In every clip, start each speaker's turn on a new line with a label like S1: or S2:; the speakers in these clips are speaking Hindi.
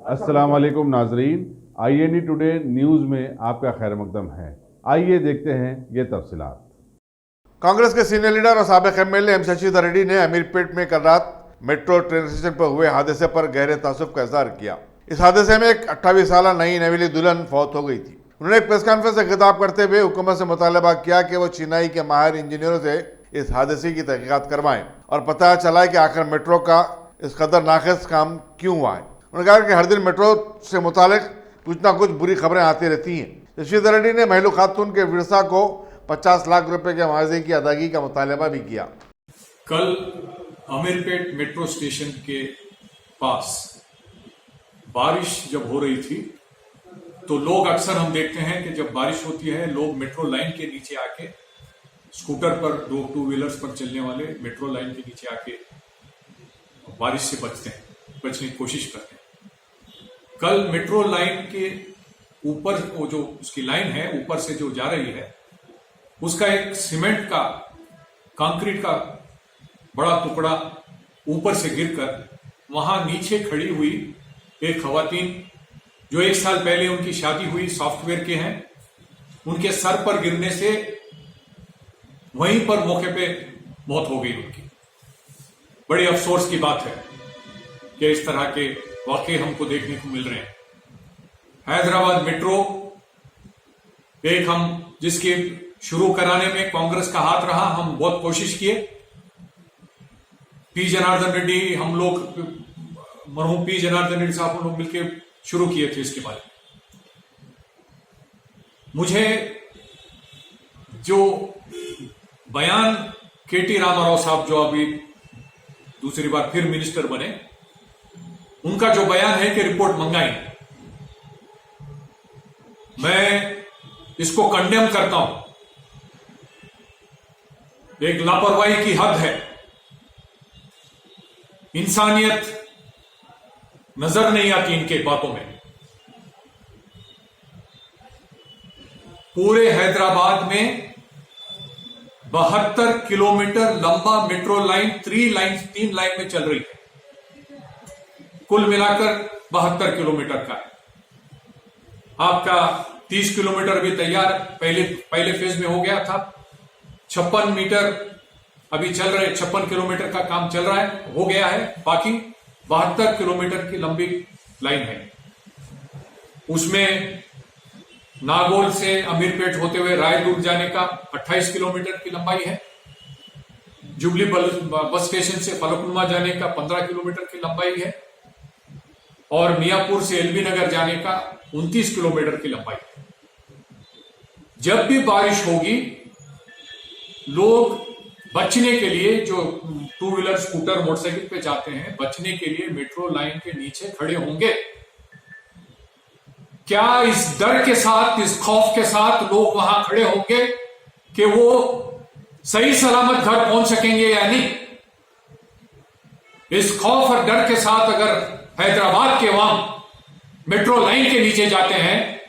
S1: अस्सलाम वालेकुम नाजरीन, INE टुडे न्यूज़ में आपका खैर मकदम है। आइए देखते हैं ये तफसीलात।
S2: कांग्रेस के सीनियर लीडर और साबिक MLA एम शशिधर रेड्डी ने अमीरपेट में कल रात मेट्रो ट्रेन स्टेशन पर हुए हादसे पर गहरे तासुब का इजहार किया। इस हादसे में एक 28 साल नई नवेली दुल्हन फौत हो गई थी। उन्होंने एक प्रेस कॉन्फ्रेंस से खिताब करते हुए हुकूमत से मुतालबा किया कि वो चेन्नई के माहिर इंजीनियरों से इस हादसे की तहकीकात करवाएं और पता चला कि आखिर मेट्रो का इस कदर नाक़िस काम क्यों हुआ है। उन्होंने कहा कि हर दिन मेट्रो से मुतालिक कुछ ना कुछ बुरी खबरें आती रहती हैं। शशिधर रेड्डी ने महिला खातून के विरसा को 50 लाख रुपए के मुआवजे की अदायगी का मुतालबा भी किया।
S3: कल अमीरपेट मेट्रो स्टेशन के पास बारिश जब हो रही थी तो लोग अक्सर हम देखते हैं कि जब बारिश होती है लोग मेट्रो लाइन के नीचे आके स्कूटर पर टू व्हीलर्स पर चलने वाले मेट्रो लाइन के नीचे आके बारिश से बचने की कोशिश करते हैं। कल मेट्रो लाइन के ऊपर वो जो उसकी लाइन है ऊपर से जो जा रही है उसका एक सीमेंट का कंक्रीट का बड़ा टुकड़ा ऊपर से गिरकर वहां नीचे खड़ी हुई एक खवातीन जो 1 साल पहले उनकी शादी हुई सॉफ्टवेयर के हैं, उनके सर पर गिरने से वहीं पर मौके पे मौत हो गई उनकी। बड़ी अफसोस की बात है कि इस तरह के वाकये हमको देखने को मिल रहे हैं। हैदराबाद मेट्रो एक हम जिसके शुरू कराने में कांग्रेस का हाथ रहा, हम बहुत कोशिश किए। पी जनार्दन रेड्डी हम लोग मरहूम पी जनार्दन रेड्डी साहब हम लोग मिलकर शुरू किए थे इसके बारे में। मुझे जो बयान KT रामाराव साहब जो अभी दूसरी बार फिर मिनिस्टर बने, उनका जो बयान है कि रिपोर्ट मंगाई, मैं इसको कंडेम करता हूं। एक लापरवाही की हद है, इंसानियत नजर नहीं आती इनके बातों में। पूरे हैदराबाद में 72 किलोमीटर लंबा मेट्रो लाइन 3 लाइन में चल रही है। कुल मिलाकर 72 किलोमीटर का है। आपका 30 किलोमीटर भी तैयार पहले फेज में हो गया था। 56 मीटर अभी चल रहे, 56 किलोमीटर का काम चल रहा है, हो गया है। बाकी 72 किलोमीटर की लंबी लाइन है। उसमें नागौर से अमीरपेट होते हुए रायदुर्ग जाने का 28 किलोमीटर की लंबाई है। जुबली बस स्टेशन से फलकनुमा जाने का 15 किलोमीटर की लंबाई है और मियापुर से LB नगर जाने का 29 किलोमीटर की लंबाई है। जब भी बारिश होगी लोग बचने के लिए, जो टू व्हीलर स्कूटर मोटरसाइकिल पे जाते हैं, बचने के लिए मेट्रो लाइन के नीचे खड़े होंगे। क्या इस डर के साथ, इस खौफ के साथ लोग वहां खड़े होंगे कि वो सही सलामत घर पहुंच सकेंगे या नहीं? इस खौफ और डर के साथ अगर हैदराबाद के वहां मेट्रो लाइन के नीचे जाते हैं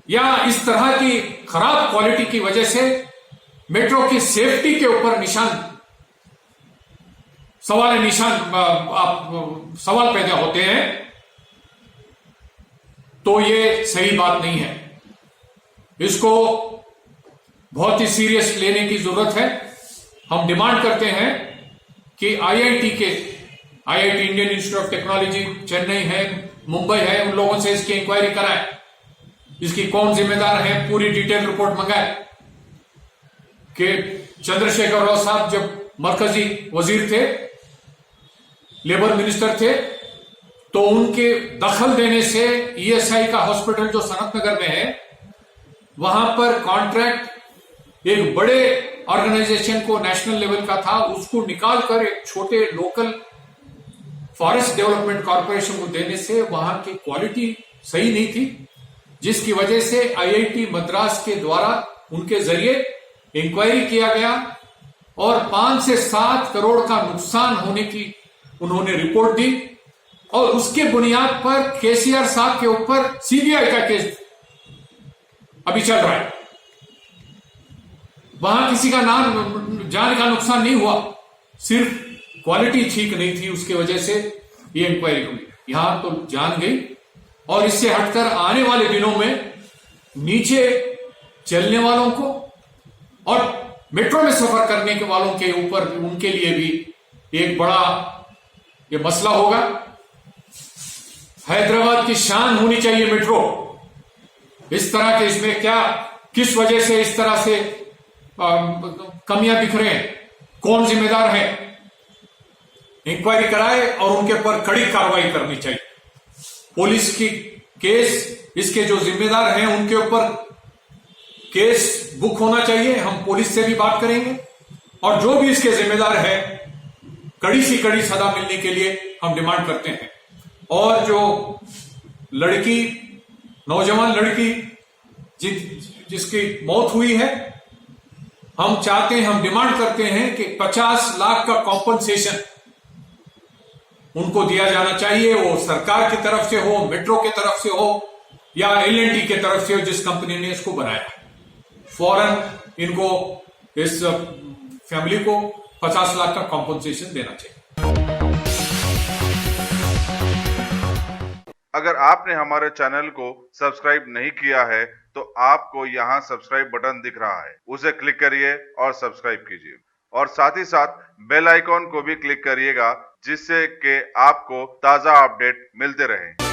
S3: या इस तरह की खराब क्वालिटी की वजह से मेट्रो की सेफ्टी के ऊपर सवाल पैदा होते हैं, तो ये सही बात नहीं है। इसको बहुत ही सीरियस लेने की जरूरत है। हम डिमांड करते हैं कि IIT Indian institute of technology Chennai है, मुंबई है, उन लोगों से इसकी इंक्वायरी कराएं। इसकी कौन जिम्मेदार है, पूरी डिटेल रिपोर्ट मंगाए। कि चंद्रशेखर राव साहब जब मरकजी वजीर थे, लेबर मिनिस्टर थे, तो उनके दखल देने से ESI का हॉस्पिटल जो सनत नगर में है, वहां पर कॉन्ट्रैक्ट एक बड़े ऑर्गेनाइजेशन को नेशनल लेवल का था, उसको निकालकर एक छोटे लोकल फॉरेस्ट डेवलपमेंट कॉर्पोरेशन को देने से वहां की क्वालिटी सही नहीं थी, जिसकी वजह से IIT मद्रास के द्वारा उनके जरिए इंक्वायरी किया गया और 5 से 7 करोड़ का नुकसान होने की उन्होंने रिपोर्ट दी और उसके बुनियाद पर KCR साहब के ऊपर CBI का केस अभी चल रहा है। वहां किसी का जान का नुकसान नहीं हुआ, सिर्फ क्वालिटी ठीक नहीं थी, उसकी वजह से ये इंक्वायरी हुई। यहां तो जान गई, और इससे हटकर आने वाले दिनों में नीचे चलने वालों को और मेट्रो में सफर करने के वालों के ऊपर, उनके लिए भी एक बड़ा ये मसला होगा। हैदराबाद की शान होनी चाहिए मेट्रो। इस तरह के इसमें क्या, किस वजह से इस तरह से कमियां दिख रहे हैं, कौन जिम्मेदार है, इंक्वायरी कराए और उनके ऊपर कड़ी कार्रवाई करनी चाहिए। पुलिस की केस, इसके जो जिम्मेदार हैं उनके ऊपर केस बुक होना चाहिए। हम पुलिस से भी बात करेंगे और जो भी इसके जिम्मेदार है कड़ी से कड़ी सजा मिलने के लिए हम डिमांड करते हैं। और जो लड़की, नौजवान लड़की जिसकी मौत हुई है, हम चाहते हैं, हम डिमांड करते हैं कि 50 लाख का कॉम्पनसेशन उनको दिया जाना चाहिए। वो सरकार की तरफ से हो, मेट्रो की तरफ से हो या L&T की तरफ से हो, जिस कंपनी ने इसको बनाया। फौरन इनको, इस फैमिली को 50 लाख का कॉम्पनसेशन देना चाहिए।
S4: अगर आपने हमारे चैनल को सब्सक्राइब नहीं किया है तो आपको यहाँ सब्सक्राइब बटन दिख रहा है, उसे क्लिक करिए और सब्सक्राइब कीजिए, और साथ ही साथ बेल आइकॉन को भी क्लिक करिएगा, जिससे कि आपको ताज़ा अपडेट मिलते रहें।